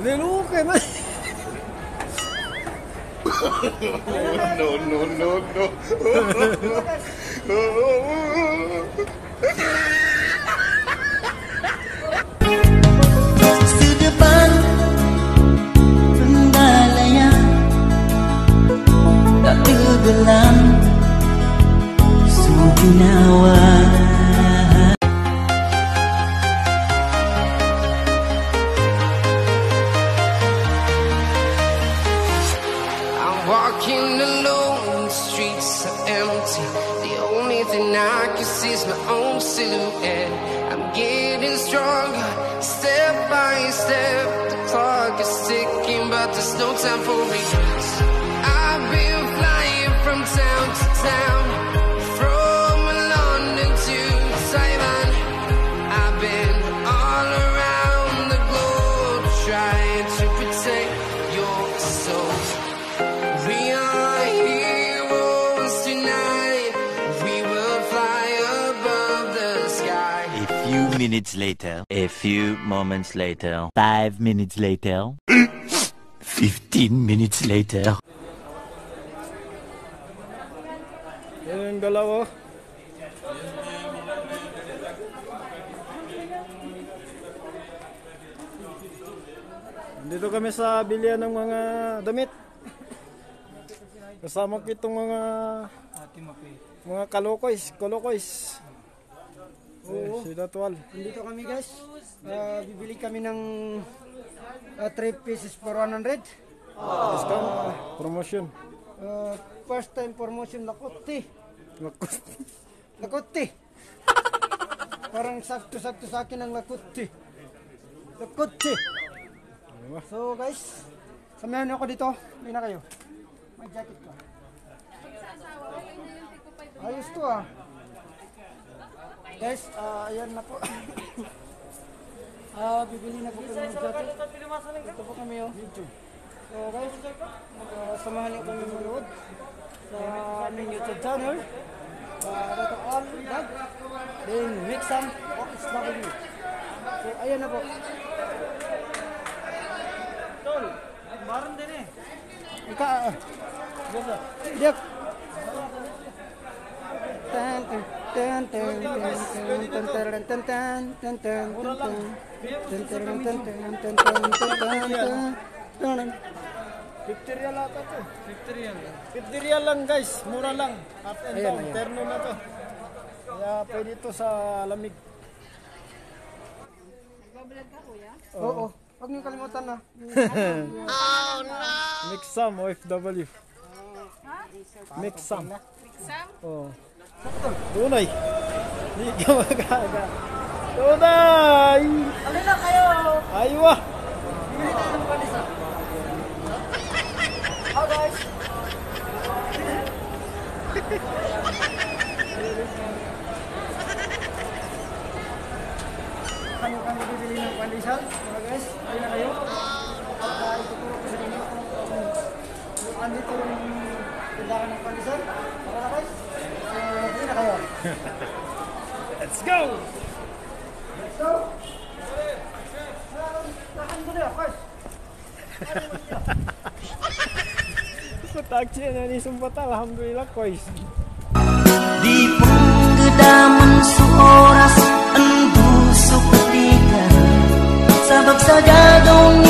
Lilukay man. No. Sa depan pendalayan tak tenggelam suginawa. Walking alone, the streets are empty. The only thing I can see is my own silhouette. I'm getting stronger, step by step. The clock is ticking, but there's no time for regrets. I've been flying from town to town, from London to Taiwan. I've been all around the globe trying to protect your soul. We are heroes tonight. We will fly above the sky. A few minutes later, a few moments later, 5 minutes later, 15 minutes later. Yan yung dalawa. Dito kami sa bilihan ng mga damit. Kasama ko itong mga kalokoys. Oo. Si Datual. Dito kami guys. Bibili kami ng 3 pieces for 100. Discount. Promotion. First time promotion Lakote. Parang sakto-sakto sa akin ang Lakote. So guys, samahan niyo ako dito. Hindi na kayo. May jacket ka. Ayos to ah. Guys, ayan na po. Bibili na po kami ng jacket. Ito po kami oh. So guys, samahan niyo kami manood sa aming YouTube channel. Dito all vlog. Then make some OFW. So ayan na po. Tol, baron din eh. Ika, Diak. Victoria lata to. Victoria lang guys, mura lang. Up and down, terno na to. Kaya pwede ito sa lamig. Nagbablog ka kuya? Oo. Huwag niyo kalimutan na. Oh no! Mix some OFW. Mix some. Oh. Tunay. Hindi ka magaga. Tunay! Alin na kayo? Aywa! Bibili tayo ng palisa. Oh guys! Kami bibili ng pandesal, mga guys. Ayun na kayo. Ituturo ko sa inyo kung andito yung tindahan ng pandesal. Okay na guys? So, ayun na kayo. Let's go! Let's go! Tahan ko na, guys. Sa taksi na ni Sumbata, alhamdulillah kois. Di penggedaman seoras endusuk ketiga sabab saja dong